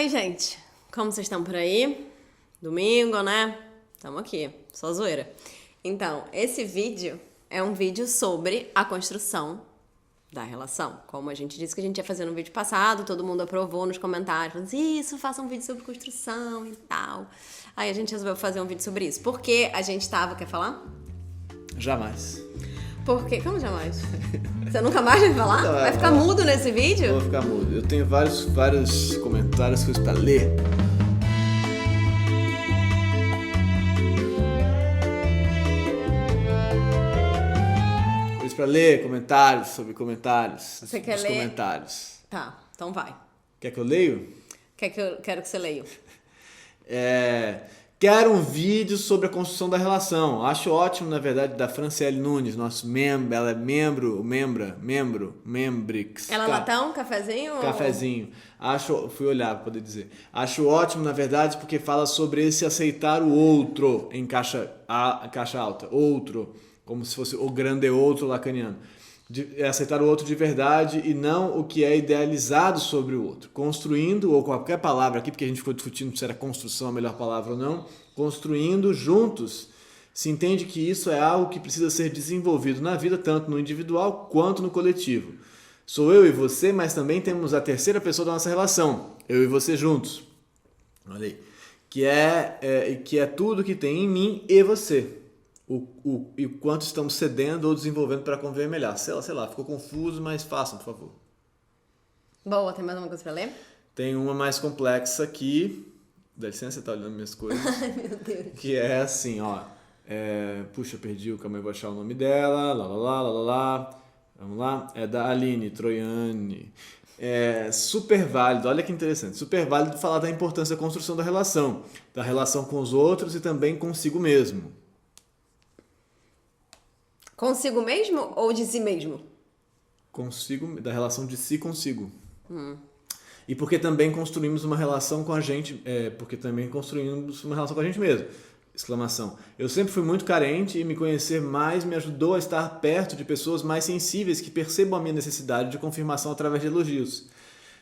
Oi, gente. Como vocês estão por aí? Domingo, né? Estamos aqui, só zoeira. Então, esse vídeo é um vídeo sobre a construção da relação. Como a gente disse que a gente ia fazer no vídeo passado, todo mundo aprovou nos comentários, falando assim, isso, faça um vídeo sobre construção e tal. Aí a gente resolveu fazer um vídeo sobre isso. Porque a gente tava... Quer falar? Jamais. Por quê? Como jamais? Você nunca mais vai falar? Não, vai ficar mudo nesse vídeo? Vou ficar mudo. Eu tenho vários comentários, coisas pra ler. Coisas pra ler, comentários sobre comentários. Você quer ler? Comentários. Tá, então vai. Quer que eu leio? Quero que você leia. Quero um vídeo sobre a construção da relação. Acho ótimo, na verdade, da Franciele Nunes, nosso membro. Ela é membrix. Ela é latão, cafezinho? Cafezinho. Fui olhar para poder dizer. Acho ótimo, na verdade, porque fala sobre esse aceitar o outro em caixa alta. Outro, como se fosse o grande outro lacaniano. Aceitar o outro de verdade e não o que é idealizado sobre o outro. Construindo, ou qualquer palavra aqui, porque a gente ficou discutindo se era construção a melhor palavra ou não, construindo juntos, se entende que isso é algo que precisa ser desenvolvido na vida, tanto no individual quanto no coletivo. Sou eu e você, mas também temos a terceira pessoa da nossa relação, eu e você juntos. Olha aí. Que é tudo que tem em mim e você. E o quanto estamos cedendo ou desenvolvendo para conviver melhor. Sei lá, ficou confuso, mas façam, por favor. Boa, tem mais uma coisa para ler? Tem uma mais complexa aqui. Dá licença, você tá olhando minhas coisas. Ai, meu Deus. Que é assim, ó. Puxa, perdi o caminho, vou achar o nome dela. Lá. Vamos lá. É da Aline Troiani. Super válido, olha que interessante. Super válido falar da importância da construção da relação com os outros e também consigo mesmo. Consigo mesmo ou de si mesmo? Consigo, da relação de si consigo. E porque também construímos uma relação com a gente, mesmo. Exclamação. Eu sempre fui muito carente e me conhecer mais me ajudou a estar perto de pessoas mais sensíveis que percebam a minha necessidade de confirmação através de elogios.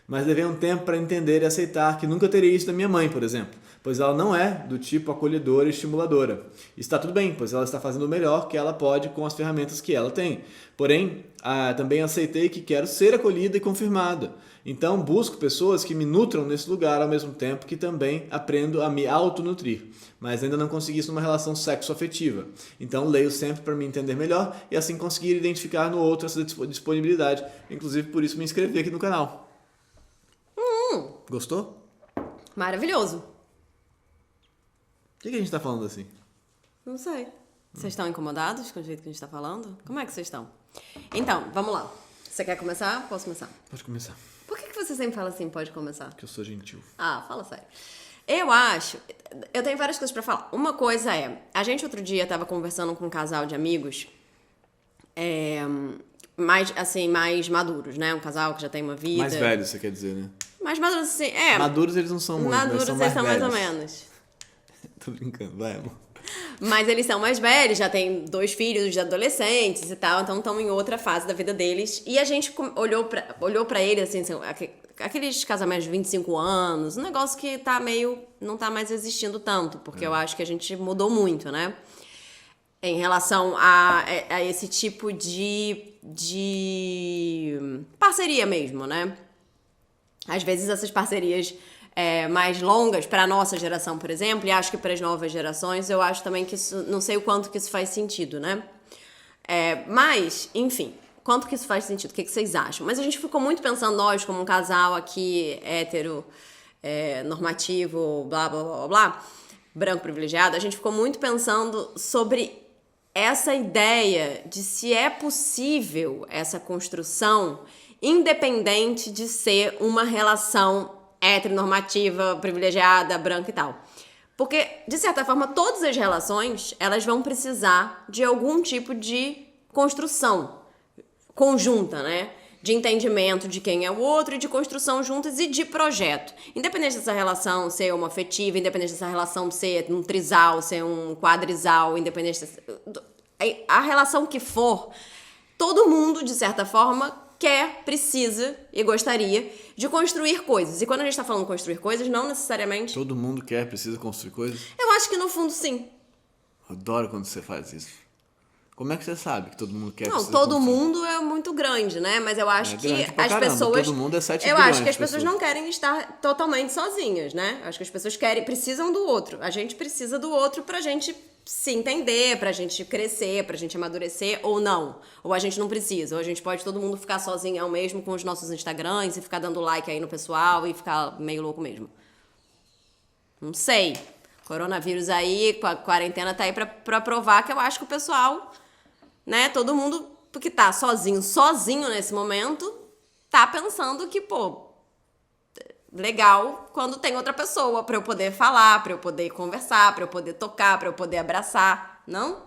Mas levei um tempo para entender e aceitar que nunca teria isso da minha mãe, por exemplo, pois ela não é do tipo acolhedora e estimuladora. Está tudo bem, pois ela está fazendo o melhor que ela pode com as ferramentas que ela tem. Porém, também aceitei que quero ser acolhida e confirmada. Então, busco pessoas que me nutram nesse lugar ao mesmo tempo que também aprendo a me autonutrir. Mas ainda não consegui isso numa relação sexo-afetiva. Então, leio sempre para me entender melhor e assim conseguir identificar no outro essa disponibilidade. Inclusive, por isso me inscrevi aqui no canal. Gostou? Maravilhoso. Por que a gente tá falando assim? Não sei. Vocês estão incomodados com o jeito que a gente tá falando? Como é que vocês estão? Então, vamos lá. Você quer começar? Posso começar? Pode começar. Por que você sempre fala assim, pode começar? Porque eu sou gentil. Fala sério. Eu tenho várias coisas pra falar. Uma coisa a gente outro dia tava conversando com um casal de amigos, mais maduros, né? Um casal que já tem uma vida. Mais velhos, você quer dizer, né? Mais maduros, assim, Maduros eles não são muito, maduros mas são eles mais são velhos. mais ou menos. Tô brincando, vai, amor. Mas eles são mais velhos, já têm 2 filhos de adolescentes e tal, então estão em outra fase da vida deles. E a gente olhou pra eles, assim, aqueles casamentos de 25 anos, um negócio que não tá mais existindo tanto, porque eu acho que a gente mudou muito, né? Em relação a esse tipo de parceria mesmo, né? Às vezes essas parcerias mais longas para a nossa geração, por exemplo, e acho que para as novas gerações, eu acho também que isso, não sei o quanto que isso faz sentido, né? Mas, enfim, quanto que isso faz sentido? O que vocês acham? Mas a gente ficou muito pensando, nós, como um casal aqui, hétero, normativo, blá, blá, blá, blá, blá, branco privilegiado, a gente ficou muito pensando sobre essa ideia de se é possível essa construção independente de ser uma relação heteronormativa, privilegiada, branca e tal. Porque, de certa forma, todas as relações, elas vão precisar de algum tipo de construção conjunta, né? De entendimento de quem é o outro e de construção juntas e de projeto. Independente dessa relação ser homoafetiva, independente dessa relação ser um trisal, ser um quadrisal, independente a relação que for, todo mundo, de certa forma, quer, precisa e gostaria de construir coisas. E quando a gente tá falando construir coisas, não necessariamente... Todo mundo quer, precisa construir coisas. Eu acho que no fundo, sim. Eu adoro quando você faz isso. Como é que você sabe que todo mundo quer? Não, todo mundo é muito grande, né? Mas eu acho que as pessoas... Todo mundo é 7 eu bilhões acho que as de pessoas não querem estar totalmente sozinhas, né? Eu acho que as pessoas precisam do outro. A gente precisa do outro pra gente se entender, pra gente crescer, pra gente amadurecer, ou não. Ou a gente não precisa. Ou a gente pode todo mundo ficar sozinho mesmo com os nossos Instagrams e ficar dando like aí no pessoal e ficar meio louco mesmo. Não sei. Coronavírus aí, a quarentena tá aí pra provar que eu acho que o pessoal... Né? Todo mundo que tá sozinho nesse momento, tá pensando que, pô, legal quando tem outra pessoa pra eu poder falar, pra eu poder conversar, pra eu poder tocar, pra eu poder abraçar, não?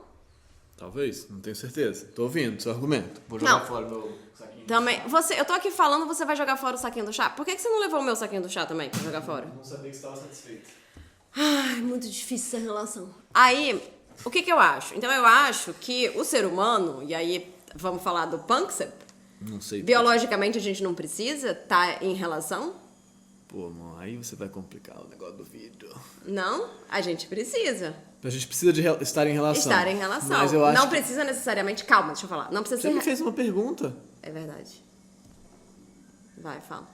Talvez, não tenho certeza. Tô ouvindo seu argumento. Vou jogar fora meu saquinho. Também, eu tô aqui falando, você vai jogar fora o saquinho do chá? Por que você não levou o meu saquinho do chá também pra jogar fora? Não sabia que você estava satisfeito. Ai, muito difícil essa relação. Aí... O que eu acho? Então, eu acho que o ser humano, e aí vamos falar do Panksepp, não sei. Biologicamente a gente não precisa estar em relação? Pô, amor, aí você vai complicar o negócio do vídeo. Não, a gente precisa. A gente precisa de estar em relação. Estar em relação. Mas eu acho não precisa necessariamente... Calma, deixa eu falar. Não precisa Você me fez uma pergunta. É verdade. Vai, fala.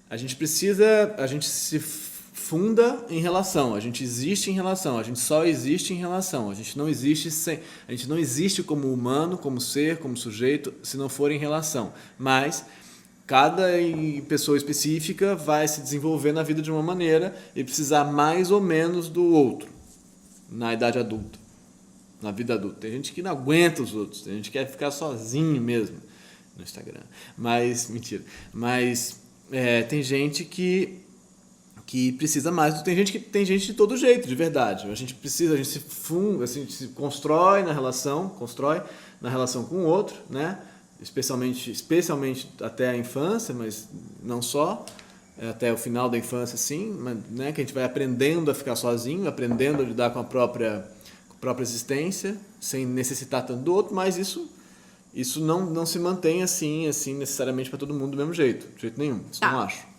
A gente se funda em relação, a gente existe em relação, a gente só existe em relação, a gente não existe como humano, como ser, como sujeito, se não for em relação. Mas cada pessoa específica vai se desenvolver na vida de uma maneira e precisar mais ou menos do outro na idade adulta, na vida adulta. Tem gente que não aguenta os outros, tem gente que quer ficar sozinho mesmo no Instagram. Mas, mentira. Mas tem gente que precisa mais. Tem gente de todo jeito, de verdade. A gente se funda, a gente se constrói na relação com o outro, né? Especialmente até a infância, mas não só, até o final da infância, sim, mas, né? Que a gente vai aprendendo a ficar sozinho, aprendendo a lidar com a própria existência, sem necessitar tanto do outro, mas isso não se mantém assim necessariamente para todo mundo do mesmo jeito, de jeito nenhum. Isso não acho.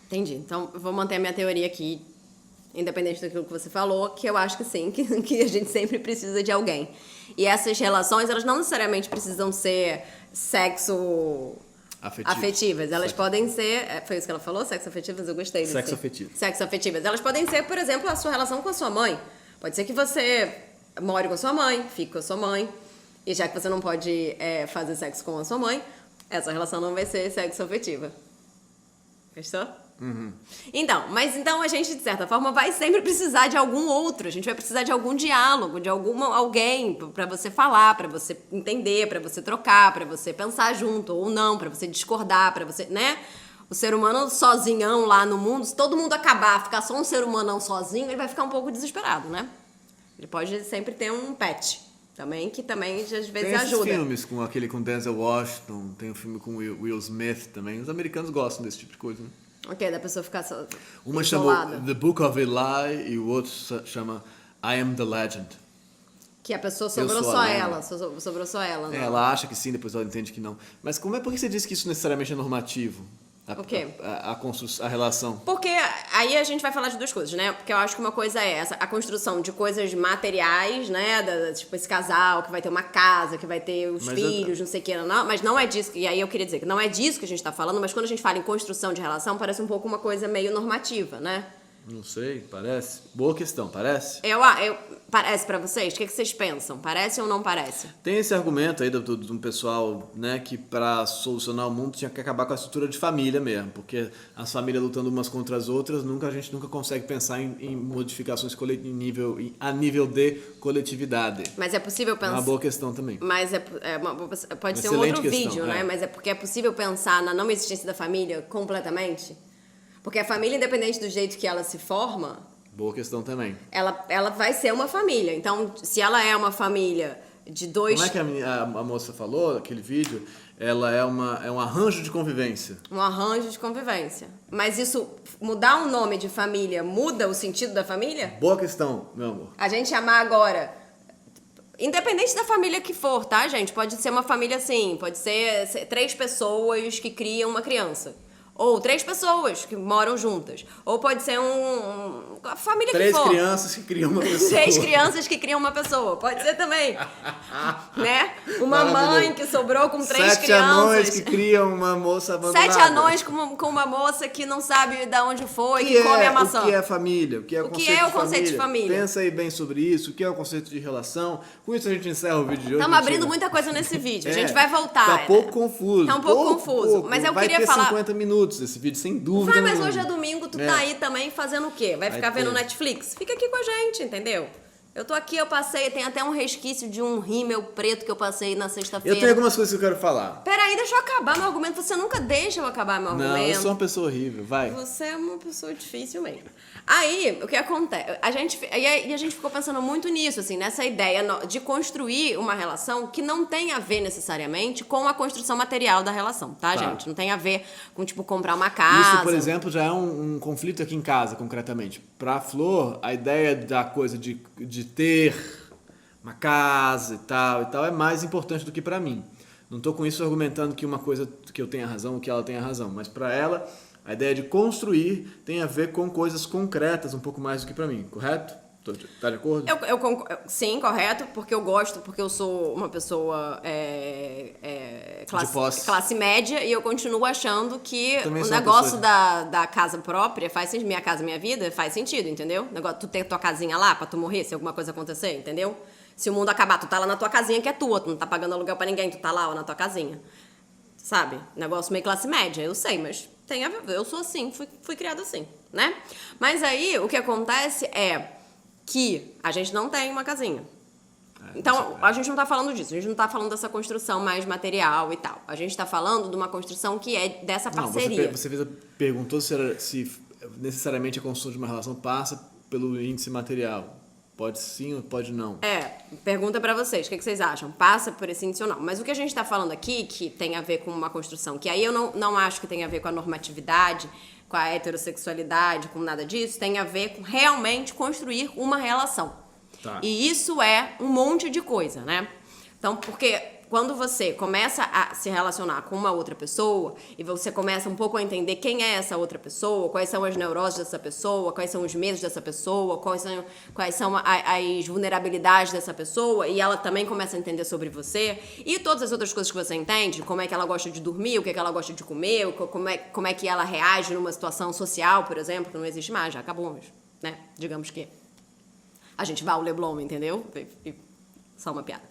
Entendi. Então, eu vou manter a minha teoria aqui, independente daquilo que você falou, que eu acho que sim, que a gente sempre precisa de alguém. E essas relações, elas não necessariamente precisam ser afetivas. Elas podem ser... Foi isso que ela falou? Sexo afetivas? Eu gostei disso. Sexo afetivas. Elas podem ser, por exemplo, a sua relação com a sua mãe. Pode ser que você more com a sua mãe, fique com a sua mãe, e já que você não pode fazer sexo com a sua mãe, essa relação não vai ser sexo afetiva. Gostou? Uhum. Então a gente, de certa forma, vai sempre precisar de algum outro. A gente vai precisar de algum diálogo, de alguém pra você falar, pra você entender, pra você trocar, pra você pensar junto ou não, pra você discordar, pra você, né? O ser humano sozinhão lá no mundo, se todo mundo acabar, ficar só um ser humanão sozinho, ele vai ficar um pouco desesperado, né? Ele pode sempre ter um pet também, que também às vezes tem ajuda. Tem filmes com aquele com Denzel Washington, tem um filme com Will Smith também. Os americanos gostam desse tipo de coisa, né? Ok, da pessoa ficar Uma isolada. chama The Book of Eli e o outro chama I Am the Legend. Que a pessoa sobrou só ela. Né? Ela acha que sim, depois ela entende que não. Mas por que você diz que isso necessariamente é normativo? O quê? A relação. Porque aí a gente vai falar de duas coisas, né? Porque eu acho que uma coisa é a construção de coisas materiais, né? Tipo esse casal que vai ter uma casa, que vai ter os filhos, não sei o que, não. Mas não é disso. E aí eu queria dizer que não é disso que a gente tá falando, mas quando a gente fala em construção de relação, parece um pouco uma coisa meio normativa, né? Não sei, parece. Boa questão, parece? Parece pra vocês? O que vocês pensam? Parece ou não parece? Tem esse argumento aí de um pessoal, né, que pra solucionar o mundo tinha que acabar com a estrutura de família mesmo, porque as famílias lutando umas contra as outras, a gente nunca consegue pensar em modificações a nível de coletividade. Mas é possível pensar... É uma boa questão também. Mas pode ser um outro vídeo, né? Mas é porque é possível pensar na não existência da família completamente? Porque a família, independente do jeito que ela se forma... Boa questão também. Ela vai ser uma família. Então, se ela é uma família de dois... Como é que a moça falou, aquele vídeo? Ela é um arranjo de convivência. Um arranjo de convivência. Mas isso, mudar o nome de família, muda o sentido da família? Boa questão, meu amor. A gente chamar agora... Independente da família que for, tá, gente? Pode ser uma família assim, pode ser 3 pessoas que criam uma criança. Ou 3 pessoas que moram juntas. Ou pode ser a família que 3 for. crianças que criam uma pessoa. 3 crianças que criam uma pessoa. Pode ser também. Né? Uma mãe que sobrou com 3 crianças. 7 anões que criam uma moça abandonada. 7 anões com uma moça que não sabe de onde foi, que come a maçã. O que é família? O que é o conceito de família? Pensa aí bem sobre isso. O que é o conceito de relação? Com isso a gente encerra o vídeo de hoje. Estamos abrindo muita coisa nesse vídeo. A gente vai voltar. Tá pouco confuso. Tá um pouco confuso. Mas eu queria falar... Vai ter 50 minutos esse vídeo, sem dúvida. Mas hoje é domingo, tu tá aí também fazendo o quê? Vai ficar vendo Netflix? Fica aqui com a gente, entendeu? Eu tô aqui, eu passei, tem até um resquício de um rímel preto que eu passei na sexta-feira. Eu tenho algumas coisas que eu quero falar. Peraí, deixa eu acabar meu argumento. Você nunca deixa eu acabar meu argumento. Não, eu sou uma pessoa horrível, vai. Você é uma pessoa difícil mesmo. Aí, o que acontece? A gente ficou pensando muito nisso, assim, nessa ideia de construir uma relação que não tem a ver necessariamente com a construção material da relação, tá, gente? Não tem a ver com, tipo, comprar uma casa. Isso, por exemplo, já é um conflito aqui em casa, concretamente. Pra Flor, a ideia da coisa de ter uma casa e tal, é mais importante do que pra mim. Não tô com isso argumentando que uma coisa que eu tenha razão ou que ela tenha razão, mas pra ela, a ideia de construir tem a ver com coisas concretas um pouco mais do que pra mim, correto? Tá de acordo? Sim, correto, porque eu gosto, porque eu sou uma pessoa classe média e eu continuo achando que o negócio da casa própria faz sentido, minha casa, minha vida, faz sentido, entendeu? O negócio, tu ter tua casinha lá pra tu morrer, se alguma coisa acontecer, entendeu? Se o mundo acabar, tu tá lá na tua casinha que é tua, tu não tá pagando aluguel pra ninguém, tu tá lá ó, na tua casinha. Sabe? Negócio meio classe média, eu sei, mas tem a ver, eu sou assim, fui criada assim, né? Mas aí, o que acontece é que a gente não tem uma casinha. Então, a gente não tá falando disso, a gente não tá falando dessa construção mais material e tal. A gente tá falando de uma construção que é dessa parceria. Você perguntou se necessariamente a construção de uma relação passa pelo índice material. Pode sim ou pode não? Pergunta pra vocês, o que vocês acham? Passa por esse índice ou não? Mas o que a gente tá falando aqui, que tem a ver com uma construção, que aí eu não acho que tem a ver com a normatividade, com a heterossexualidade, com nada disso, tem a ver com realmente construir uma relação. Tá. E isso é um monte de coisa, né? Então, porque quando você começa a se relacionar com uma outra pessoa e você começa um pouco a entender quem é essa outra pessoa, quais são as neuroses dessa pessoa, quais são os medos dessa pessoa, quais são as vulnerabilidades dessa pessoa, e ela também começa a entender sobre você e todas as outras coisas que você entende, como é que ela gosta de dormir, o que é que ela gosta de comer, como é que ela reage numa situação social, por exemplo, que não existe mais, já acabou, né? Digamos que a gente vai ao Leblon, entendeu? Só uma piada.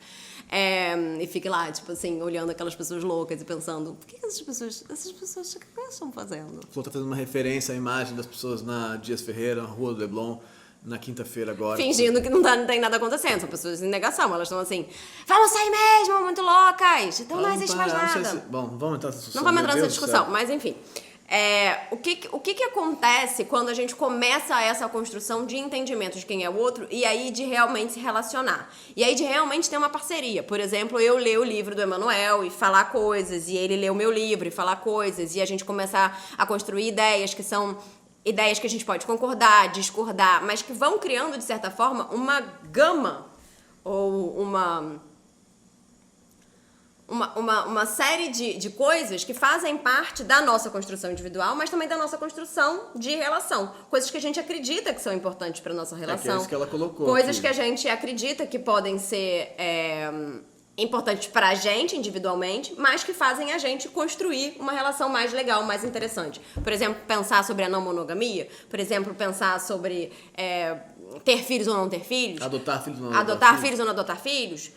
E fique lá, tipo assim, olhando aquelas pessoas loucas e pensando, por que essas pessoas, o que elas estão fazendo? O Flor tá fazendo uma referência à imagem das pessoas na Dias Ferreira, na Rua do Leblon, na quinta-feira agora. Fingindo que não tem nada acontecendo, são pessoas em negação, elas estão assim, vamos sair mesmo, muito loucas, então não existe mais nada. Bom, vamos entrar nessa discussão. Não vamos entrar nessa discussão, mas enfim. O que acontece quando a gente começa essa construção de entendimento de quem é o outro e aí de realmente se relacionar? E aí de realmente ter uma parceria. Por exemplo, eu ler o livro do Emanuel e falar coisas, e ele ler o meu livro e falar coisas, e a gente começar a construir ideias que são ideias que a gente pode concordar, discordar, mas que vão criando, de certa forma, uma gama ou uma série de coisas que fazem parte da nossa construção individual, mas também da nossa construção de relação. Coisas que a gente acredita que são importantes para nossa relação. Que é isso que ela colocou. Coisas aqui. Que a gente acredita que podem ser importantes para a gente individualmente, mas que fazem a gente construir uma relação mais legal, mais interessante. Por exemplo, pensar sobre a não monogamia. Por exemplo, pensar sobre ter filhos ou não ter filhos. Adotar filhos ou não adotar filhos ou não adotar filhos.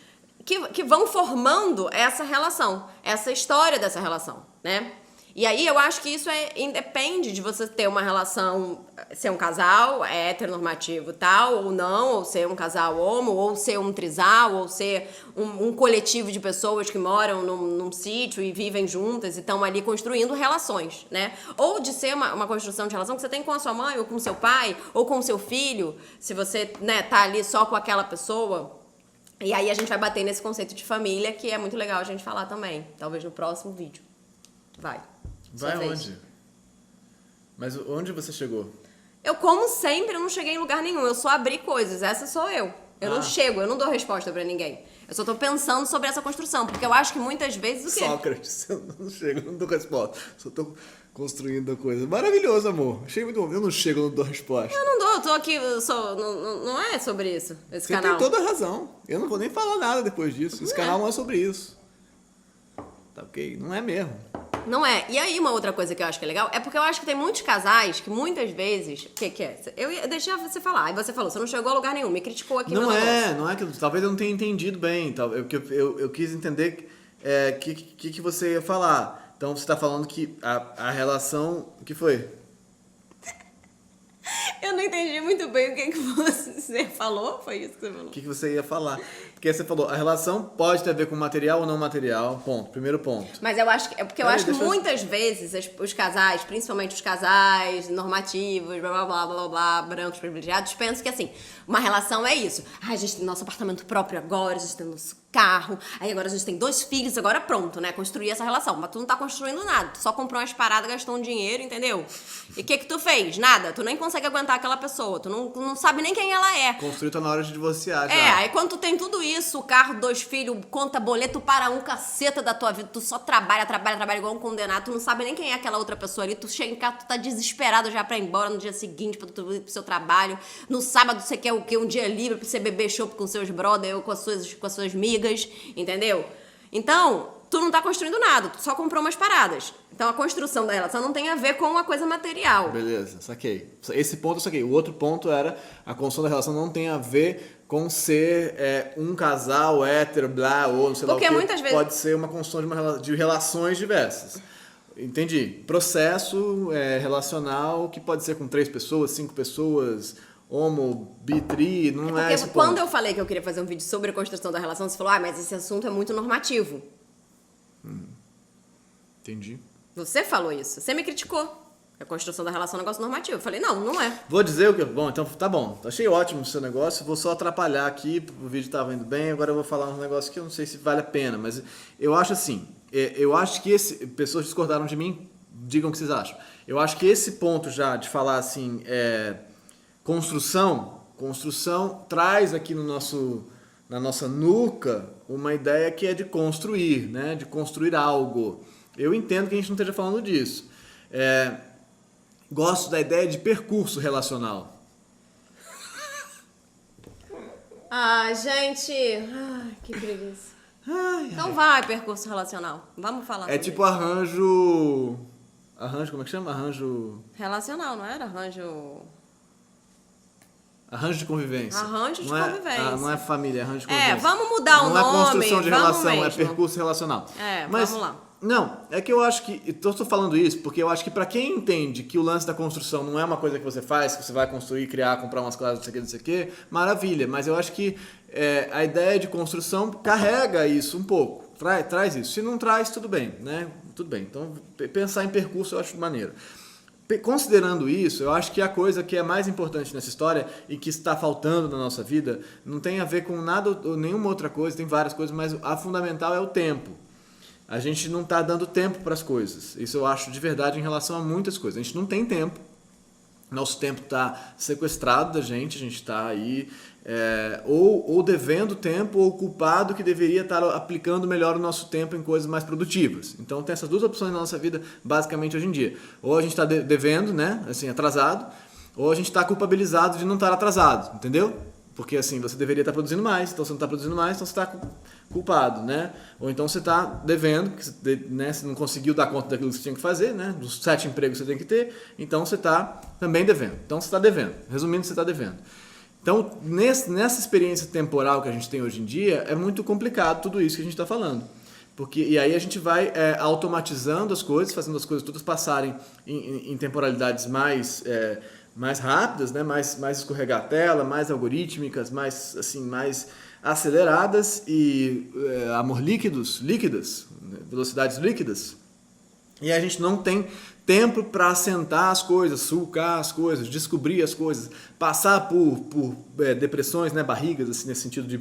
Que vão formando essa relação, essa história dessa relação, né? E aí eu acho que isso independe de você ter uma relação, ser um casal heteronormativo tal, ou não, ou ser um casal homo, ou ser um trisal, ou ser um coletivo de pessoas que moram num sítio e vivem juntas e estão ali construindo relações, né? Ou de ser uma construção de relação que você tem com a sua mãe, ou com o seu pai, ou com o seu filho, se você, né, tá ali só com aquela pessoa. E aí a gente vai bater nesse conceito de família, que é muito legal a gente falar também. Talvez no próximo vídeo. Vai onde? Mas onde você chegou? Eu, como sempre, não cheguei em lugar nenhum. Eu só abri coisas. Essa sou eu. Eu não chego, eu não dou resposta pra ninguém. Eu só tô pensando sobre essa construção, porque eu acho que muitas vezes o quê? Sócrates, eu não chego, eu não dou resposta. Só tô construindo a coisa. Maravilhoso, amor. Achei muito bom. Eu não chego, eu não dou resposta. Eu não dou, eu tô aqui, não é sobre isso, esse Você canal. tem toda a razão. Eu não vou nem falar nada depois disso. Esse canal não é sobre isso. Tá ok? Não é mesmo. Não é. E aí, uma outra coisa que eu acho que é legal é porque eu acho que tem muitos casais que muitas vezes. O que é? Eu ia deixar você falar. Aí você falou, você não chegou a lugar nenhum, me criticou aqui no negócio. Não é que. Talvez eu não tenha entendido bem. Eu quis entender que você ia falar. Então você está falando que a relação. O que foi? Eu não entendi muito bem o que você falou. Foi isso que você falou. O que você ia falar? Porque você falou, a relação pode ter a ver com material ou não material. Ponto. Primeiro ponto. Mas eu acho que. É porque eu acho que muitas vezes os casais, principalmente os casais normativos, blá blá blá blá blá, brancos privilegiados, pensam que assim, uma relação é isso. Ah, a gente tem nosso apartamento próprio agora, a gente tem nosso carro, aí agora a gente tem 2 filhos, agora pronto, né? Construir essa relação. Mas tu não tá construindo nada. Tu só comprou umas paradas, gastou um dinheiro, entendeu? E o que tu fez? Nada. Tu nem consegue aguentar aquela pessoa. Tu não sabe nem quem ela é. Construir tá na hora de divorciar já. Aí quando tu tem tudo isso, carro, 2 filhos, conta, boleto para um caceta da tua vida, tu só trabalha igual um condenado, tu não sabe nem quem é aquela outra pessoa ali, tu chega em casa, tu tá desesperado já pra ir embora no dia seguinte pra tu ir pro seu trabalho, no sábado você quer o quê? Um dia livre pra você beber chopp com seus brother ou com as suas migas, entendeu? Então, tu não tá construindo nada, tu só comprou umas paradas. Então a construção da relação não tem a ver com uma coisa material. Beleza, saquei. Esse ponto eu saquei. O outro ponto era a construção da relação não tem a ver com ser um casal hétero, blá, ou não sei lá o Porque quê. muitas vezes... Pode ser uma construção de relações diversas. Entendi. Processo relacional que pode ser com 3 pessoas, 5 pessoas, homo, bi, tri, não é esse ponto. Quando eu falei que eu queria fazer um vídeo sobre a construção da relação, você falou, mas esse assunto é muito normativo. Entendi. Você falou isso. Você me criticou. A construção da relação é um negócio normativo. Eu falei, não é. Vou dizer o que... Bom, então tá bom. Achei ótimo o seu negócio. Vou só atrapalhar aqui. O vídeo tava indo bem. Agora eu vou falar um negócio que eu não sei se vale a pena. Mas eu acho assim... Eu acho que pessoas discordaram de mim. Digam o que vocês acham. Eu acho que esse ponto já de falar assim... Construção traz aqui na nossa nuca uma ideia que é de construir, né? De construir algo. Eu entendo que a gente não esteja falando disso. Gosto da ideia de percurso relacional. Gente... que preguiça. Então vai, percurso relacional. Vamos falar sobre tipo isso. arranjo... Arranjo, como é que chama? Arranjo... Relacional, não era? Arranjo de convivência. Arranjo de convivência. Não é família, é arranjo de convivência. Vamos mudar o nome. Não é construção de relação, mesmo. é percurso relacional. Mas, vamos lá. Não, é que eu acho que... Estou falando isso porque eu acho que para quem entende que o lance da construção não é uma coisa que você faz, que você vai construir, criar, comprar umas coisas, não sei o que, maravilha. Mas eu acho que a ideia de construção carrega isso um pouco. Traz isso. Se não traz, tudo bem, né? Tudo bem. Então, pensar em percurso eu acho maneiro. Considerando isso, eu acho que a coisa que é mais importante nessa história e que está faltando na nossa vida não tem a ver com nada ou nenhuma outra coisa, tem várias coisas, mas a fundamental é o tempo. A gente não está dando tempo para as coisas. Isso eu acho de verdade em relação a muitas coisas. A gente não tem tempo. Nosso tempo está sequestrado da gente, a gente está aí ou devendo tempo ou culpado que deveria estar aplicando melhor o nosso tempo em coisas mais produtivas. Então tem essas duas opções na nossa vida basicamente hoje em dia. Ou a gente está devendo, né, assim, atrasado, ou a gente está culpabilizado de não estar atrasado, entendeu? Porque assim, você deveria estar produzindo mais, então você não está produzindo mais, então você está culpado, né? Ou então você está devendo, porque você não conseguiu dar conta daquilo que você tinha que fazer, né? Dos 7 empregos que você tem que ter, então você está também devendo. Então você está devendo. Resumindo, você está devendo. Então, nessa experiência temporal que a gente tem hoje em dia, é muito complicado tudo isso que a gente está falando. E aí a gente vai automatizando as coisas, fazendo as coisas todas passarem em temporalidades mais rápidas, né? mais escorregatela, mais algorítmicas, mais aceleradas e líquidas, velocidades líquidas. E a gente não tem tempo para assentar as coisas, sulcar as coisas, descobrir as coisas, passar por depressões, né, barrigas, assim, nesse sentido de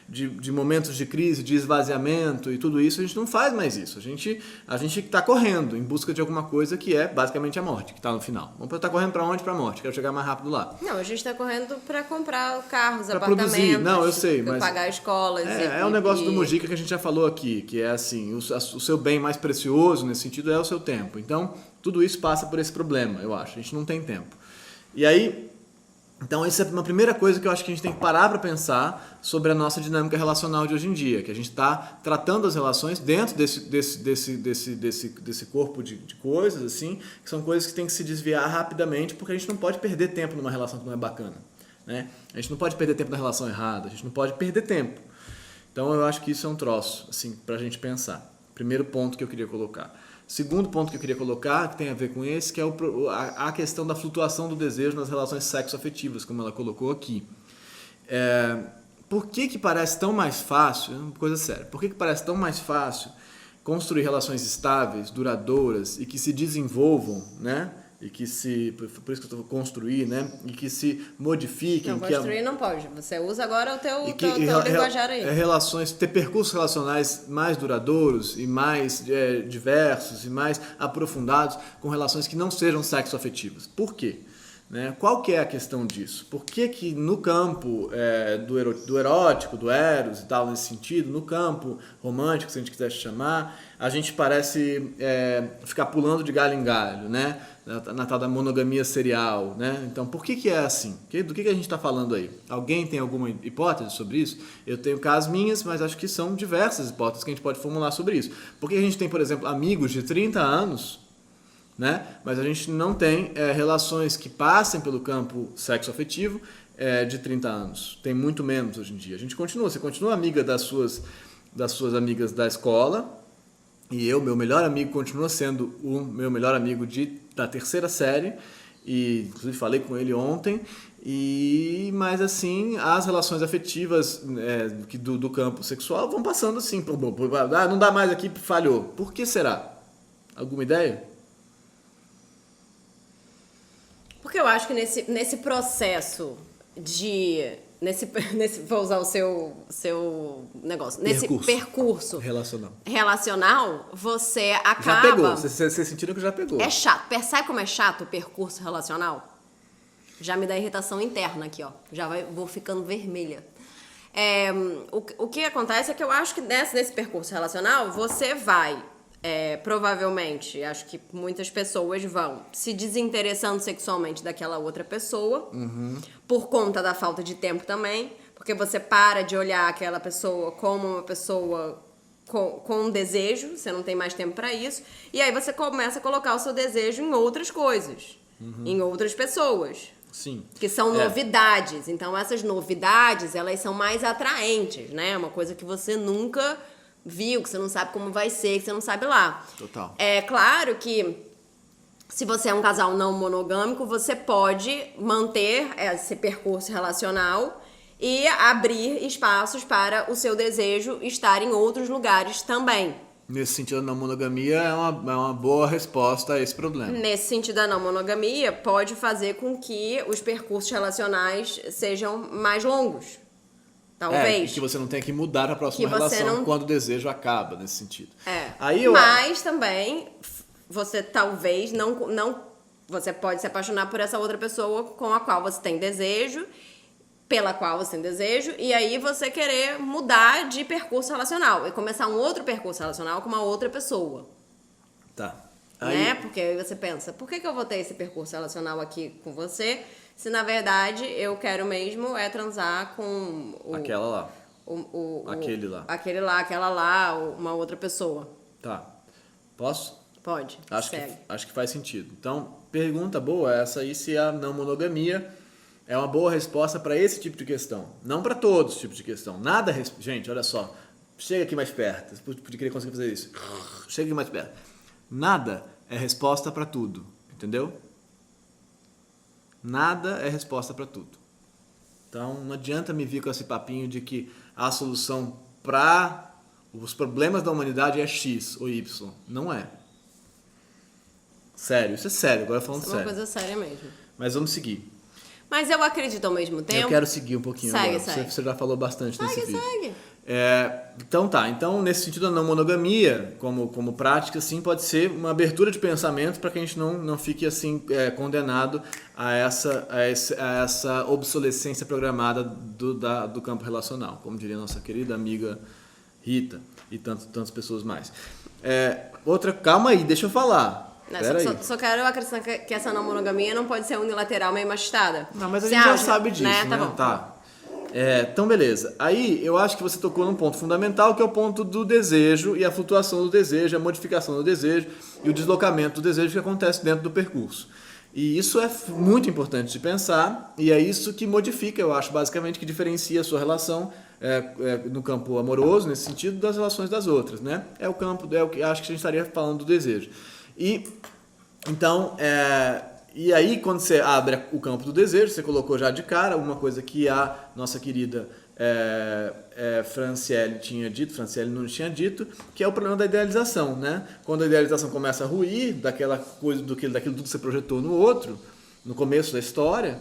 de momentos de crise, de esvaziamento e tudo isso, a gente não faz mais isso. A gente está correndo em busca de alguma coisa que é basicamente a morte, que está no final. Vamos estar correndo para onde? Para a morte. Quero chegar mais rápido lá. Não, a gente está correndo para comprar carros, pra apartamentos. Produzir. Não, eu sei, mas pagar escolas. É o negócio do Mujica que a gente já falou aqui, que é assim, o seu bem mais precioso nesse sentido é o seu tempo. Então, tudo isso passa por esse problema, eu acho. A gente não tem tempo. E aí, então essa é uma primeira coisa que eu acho que a gente tem que parar para pensar sobre a nossa dinâmica relacional de hoje em dia, que a gente está tratando as relações dentro desse corpo de coisas, assim, que são coisas que tem que se desviar rapidamente, porque a gente não pode perder tempo numa relação que não é bacana, né? A gente não pode perder tempo na relação errada, a gente não pode perder tempo. Então eu acho que isso é um troço, assim, para a gente pensar. Primeiro ponto que eu queria colocar. Segundo ponto que eu queria colocar, que tem a ver com esse, que é a questão da flutuação do desejo nas relações sexoafetivas, como ela colocou aqui. Por que parece tão mais fácil, é uma coisa séria, por que parece tão mais fácil construir relações estáveis, duradouras e que se desenvolvam, né? E que por isso que eu estou construir, né? E que se modifiquem. Não, construir não pode. Você usa agora o teu linguajar aí. Ter percursos relacionais mais duradouros e mais diversos e mais aprofundados com relações que não sejam sexoafetivas. Por quê? Né? Qual que é a questão disso? Por que no campo do erótico, do eros e tal, nesse sentido, no campo romântico, se a gente quiser chamar, a gente parece ficar pulando de galho em galho, né? Na tal da monogamia serial, né? Então, por que é assim? Do que a gente está falando aí? Alguém tem alguma hipótese sobre isso? Eu tenho cá as minhas, mas acho que são diversas hipóteses que a gente pode formular sobre isso. Por que a gente tem, por exemplo, amigos de 30 anos, né? Mas a gente não tem relações que passem pelo campo sexoafetivo de 30 anos. Tem muito menos hoje em dia. Você continua amiga das suas amigas da escola, e meu melhor amigo continua sendo o meu melhor amigo da terceira série, e inclusive falei com ele ontem, mas assim, as relações afetivas do campo sexual vão passando assim, não dá mais aqui, falhou. Por que será? Alguma ideia? Porque eu acho que nesse processo vou usar o seu negócio. Nesse percurso relacional, você acaba... Já pegou, vocês sentiram que já pegou. É chato. Percebe como é chato o percurso relacional? Já me dá irritação interna aqui, ó. Vou ficando vermelha. O que acontece é que eu acho que nesse percurso relacional, você vai... provavelmente, acho que muitas pessoas vão se desinteressando sexualmente daquela outra pessoa, por conta da falta de tempo também, porque você para de olhar aquela pessoa como uma pessoa com um desejo, você não tem mais tempo para isso, e aí você começa a colocar o seu desejo em outras coisas, em outras pessoas. Sim. Que são novidades. Então, essas novidades, elas são mais atraentes, né? Uma coisa que você nunca viu, que você não sabe como vai ser, que você não sabe lá. Total. É claro que se você é um casal não monogâmico, você pode manter esse percurso relacional e abrir espaços para o seu desejo estar em outros lugares também. Nesse sentido, a não monogamia é uma boa resposta a esse problema. Nesse sentido, a não monogamia pode fazer com que os percursos relacionais sejam mais longos. Talvez. Que você não tenha que mudar a próxima relação quando o desejo acaba, nesse sentido. Mas também, você talvez não... Você pode se apaixonar por essa outra pessoa com a qual você tem desejo, pela qual você tem desejo, e aí você querer mudar de percurso relacional e começar um outro percurso relacional com uma outra pessoa. Tá. Né? Porque aí você pensa, por que eu vou ter esse percurso relacional aqui com você, se na verdade eu quero mesmo transar com aquela lá. Aquele lá. Aquele lá, aquela lá, uma outra pessoa. Tá. Posso? Pode. Acho que faz sentido. Então, pergunta boa essa aí, se a não monogamia é uma boa resposta para esse tipo de questão. Não para todos os tipos de questão. Gente, olha só. Chega aqui mais perto. Você podia querer conseguir fazer isso. Chega aqui mais perto. Nada é resposta para tudo. Entendeu? Nada é resposta para tudo. Então, não adianta me vir com esse papinho de que a solução para os problemas da humanidade é X ou Y. Não é. Sério, isso é sério. Agora falando sério. É uma coisa séria mesmo. Mas vamos seguir. Mas eu acredito ao mesmo tempo... Eu quero seguir um pouquinho agora. Você já falou bastante nesse vídeo. Segue. Então, nesse sentido, a não monogamia, como prática, assim, pode ser uma abertura de pensamento para que a gente não fique assim condenado a essa obsolescência programada do campo relacional, como diria nossa querida amiga Rita e tantas pessoas mais. Calma aí, deixa eu falar. Só quero acrescentar que essa não monogamia não pode ser unilateral, meio machistada. Não, mas a gente já sabe disso, né? Tá bom. Tá. Então, beleza. Aí, eu acho que você tocou num ponto fundamental, que é o ponto do desejo e a flutuação do desejo, a modificação do desejo e o deslocamento do desejo que acontece dentro do percurso. E isso é muito importante de pensar, e é isso que modifica, eu acho, basicamente, que diferencia a sua relação no campo amoroso, nesse sentido, das relações das outras, né? É o que acho que a gente estaria falando do desejo. E aí, quando você abre o campo do desejo, você colocou já de cara uma coisa que a nossa querida Franciele Nunes tinha dito, que é o problema da idealização, né? Quando a idealização começa a ruir, daquela coisa, daquilo tudo que você projetou no outro, no começo da história,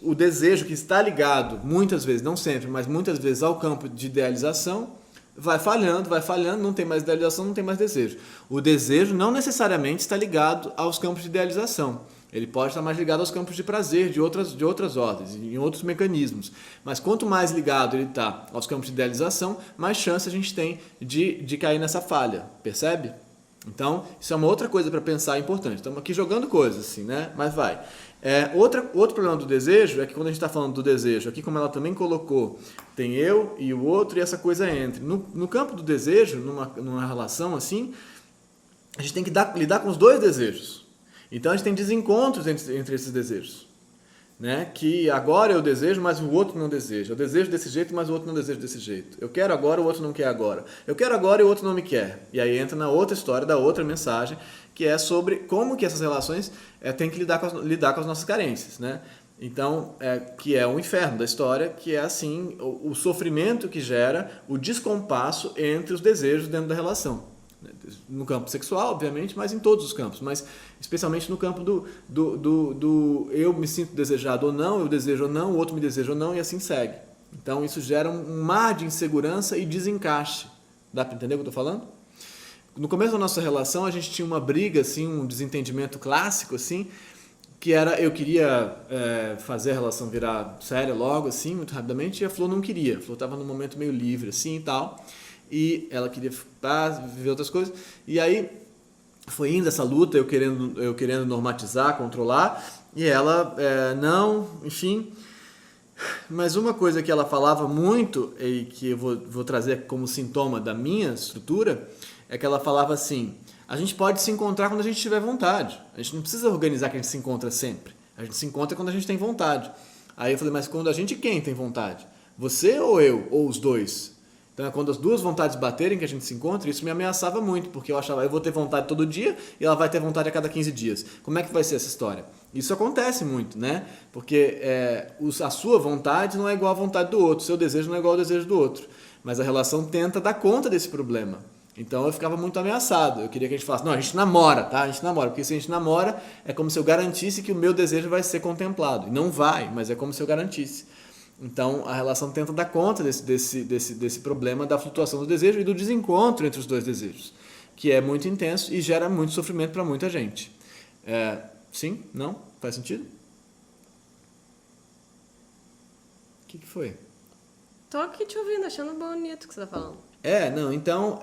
o desejo que está ligado, muitas vezes, não sempre, mas muitas vezes ao campo de idealização, vai falhando, não tem mais idealização, não tem mais desejo. O desejo não necessariamente está ligado aos campos de idealização. Ele pode estar mais ligado aos campos de prazer, de outras ordens, em outros mecanismos. Mas quanto mais ligado ele está aos campos de idealização, mais chance a gente tem de cair nessa falha, percebe? Então, isso é uma outra coisa para pensar importante. Estamos aqui jogando coisas, assim, né? Mas vai. Outro problema do desejo é que quando a gente está falando do desejo, aqui como ela também colocou, tem eu e o outro e essa coisa entre. No campo do desejo, numa relação assim, a gente tem que lidar com os dois desejos. Então a gente tem desencontros entre esses desejos. Né? Que agora eu desejo, mas o outro não deseja. Eu desejo desse jeito, mas o outro não deseja desse jeito. Eu quero agora, o outro não quer agora. Eu quero agora e o outro não me quer. E aí entra na outra história, da outra mensagem, que é sobre como que essas relações têm que lidar com as nossas carências. Né? Então, que é o inferno da história, que é assim, o sofrimento que gera o descompasso entre os desejos dentro da relação. No campo sexual, obviamente, mas em todos os campos, mas especialmente no campo do eu me sinto desejado ou não, eu desejo ou não, o outro me deseja ou não, e assim segue. Então isso gera um mar de insegurança e desencaixe. Dá para entender o que eu estou falando? No começo da nossa relação, a gente tinha uma briga, assim, um desentendimento clássico, assim, que era, eu queria fazer a relação virar séria logo, assim, muito rapidamente, e a Flor não queria. A Flor estava num momento meio livre, assim, e tal, e ela queria viver outras coisas, e aí foi indo essa luta, eu querendo normatizar, controlar, e ela não, enfim. Mas uma coisa que ela falava muito, e que eu vou trazer como sintoma da minha estrutura, é que ela falava assim, a gente pode se encontrar quando a gente tiver vontade, a gente não precisa organizar que a gente se encontra sempre, a gente se encontra quando a gente tem vontade. Aí eu falei, mas quando a gente quem tem vontade? Você ou eu? Ou os dois? Então é quando as duas vontades baterem que a gente se encontra, isso me ameaçava muito, porque eu achava, eu vou ter vontade todo dia e ela vai ter vontade a cada 15 dias. Como é que vai ser essa história? Isso acontece muito, né? Porque a sua vontade não é igual à vontade do outro, o seu desejo não é igual ao desejo do outro. Mas a relação tenta dar conta desse problema. Então eu ficava muito ameaçado. Eu queria que a gente falasse, não, a gente namora, tá? A gente namora, porque se a gente namora, é como se eu garantisse que o meu desejo vai ser contemplado. E não vai, mas é como se eu garantisse. Então, a relação tenta dar conta desse problema da flutuação do desejo e do desencontro entre os dois desejos, que é muito intenso e gera muito sofrimento para muita gente. Sim? Não? Faz sentido? O que foi? Tô aqui te ouvindo, achando bonito o que você tá falando. Então,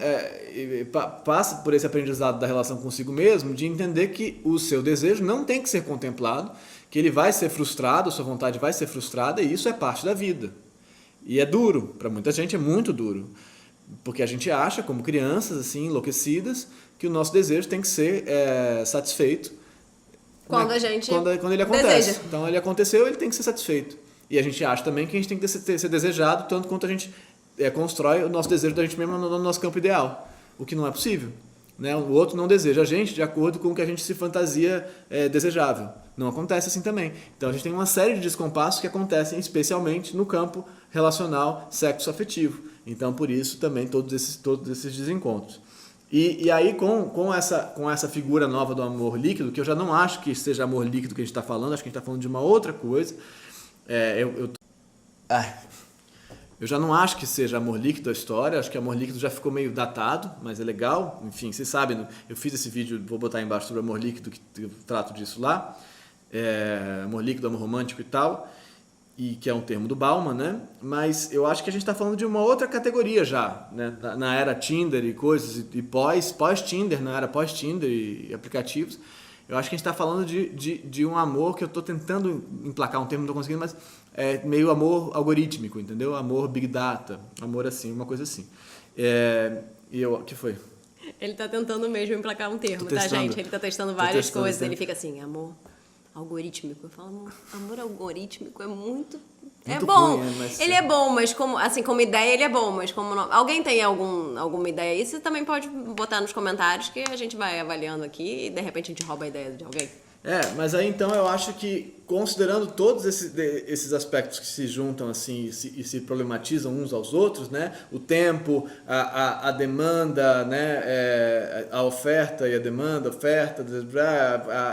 passa por esse aprendizado da relação consigo mesmo, de entender que o seu desejo não tem que ser contemplado, que ele vai ser frustrado, a sua vontade vai ser frustrada, e isso é parte da vida. E é duro, para muita gente é muito duro, porque a gente acha, como crianças, assim, enlouquecidas, que o nosso desejo tem que ser satisfeito quando a gente quando ele acontece. Deseja. Então, ele aconteceu, ele tem que ser satisfeito. E a gente acha também que a gente tem que ser desejado tanto quanto a gente constrói o nosso desejo da gente mesmo no nosso campo ideal, o que não é possível. Né? O outro não deseja a gente de acordo com o que a gente se fantasia desejável. Não acontece assim também. Então a gente tem uma série de descompassos que acontecem especialmente no campo relacional sexo-afetivo. Então por isso também todos esses desencontros. E aí, com essa figura nova do amor líquido, que eu já não acho que seja amor líquido que a gente está falando, acho que a gente está falando de uma outra coisa. Eu já não acho que seja amor líquido a história, acho que amor líquido já ficou meio datado, mas é legal. Enfim, vocês sabem, eu fiz esse vídeo, vou botar aí embaixo sobre amor líquido, que eu trato disso lá. Amor líquido, amor romântico e tal, e que é um termo do Bauman, né? Mas eu acho que a gente está falando de uma outra categoria já, né? Na era Tinder e coisas, e pós-Tinder, na era pós-Tinder e aplicativos. Eu acho que a gente está falando de um amor que eu estou tentando emplacar um termo, não estou conseguindo, mas é meio amor algorítmico, entendeu? Amor big data, amor assim, uma coisa assim. Que foi? Ele tá tentando mesmo emplacar um termo, tá, gente? Ele tá testando várias coisas, ele fica assim, amor algorítmico. Eu falo, amor algorítmico é muito bom. Ruim, mas... Ele é bom, mas como ideia ele é bom, mas como não... Alguém tem alguma ideia aí? Você também pode botar nos comentários que a gente vai avaliando aqui e de repente a gente rouba a ideia de alguém. Mas aí então eu acho que, considerando todos esses aspectos que se juntam assim e se problematizam uns aos outros, né? O tempo, a demanda, né? A oferta e a demanda,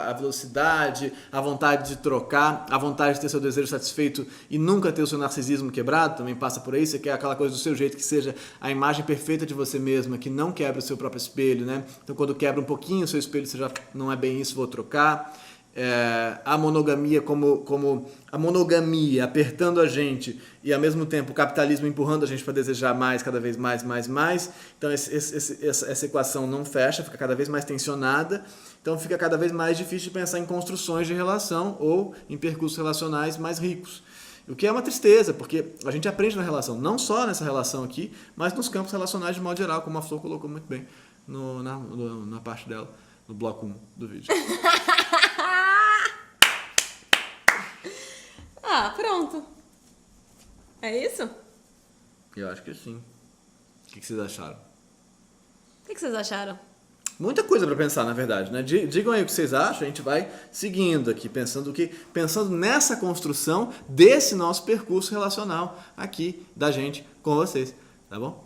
a velocidade, a vontade de trocar, a vontade de ter seu desejo satisfeito e nunca ter o seu narcisismo quebrado, também passa por aí. Você quer aquela coisa do seu jeito, que seja a imagem perfeita de você mesma, que não quebra o seu próprio espelho, né? Então quando quebra um pouquinho o seu espelho, você já não é bem isso, vou trocar. A monogamia como a monogamia apertando a gente e ao mesmo tempo o capitalismo empurrando a gente para desejar mais, cada vez mais. Então essa equação não fecha, fica cada vez mais tensionada, então fica cada vez mais difícil de pensar em construções de relação ou em percursos relacionais mais ricos. O que é uma tristeza, porque a gente aprende na relação, não só nessa relação aqui, mas nos campos relacionais de modo geral, como a Flor colocou muito bem na parte dela, no bloco 1 do vídeo. Pronto. É isso? Eu acho que sim. O que vocês acharam? O que vocês acharam? Muita coisa para pensar, na verdade, né? Digam aí o que vocês acham, a gente vai seguindo aqui, pensando nessa construção desse nosso percurso relacional aqui da gente com vocês, tá bom?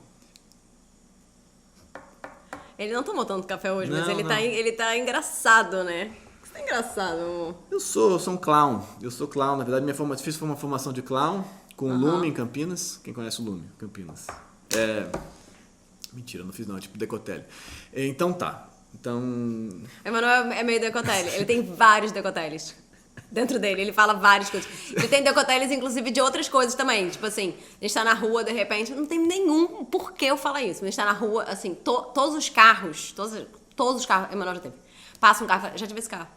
Ele não tomou tanto café hoje, mas ele tá engraçado, né? Você tá engraçado, amor. Eu sou um clown. Eu sou clown, na verdade, fiz uma formação de clown com o Lume em Campinas. Quem conhece o Lume? Campinas. Mentira, não fiz não, é tipo Decotelli. Então tá. Emanuel é meio Decotelli. Ele tem vários Decotellis dentro dele. Ele fala várias coisas. Ele tem Decotellis, inclusive, de outras coisas também. Tipo assim, a gente tá na rua, de repente, não tem nenhum porquê eu falar isso. Mas a gente tá na rua, assim, todos os carros, Emanuel já teve. Passa um carro, já tive esse carro.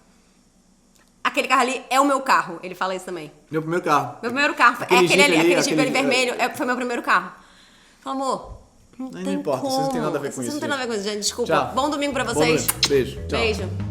Aquele carro ali é o meu carro. Ele fala isso também. Meu primeiro carro. Meu primeiro carro. Aquele Jeep ali vermelho. Foi meu primeiro carro. Fala, amor, não importa. Vocês não tem nada a ver com isso. Não tem nada a ver com isso, gente. Desculpa. Tchau. Bom domingo pra vocês. Beijo. Tchau. Beijo.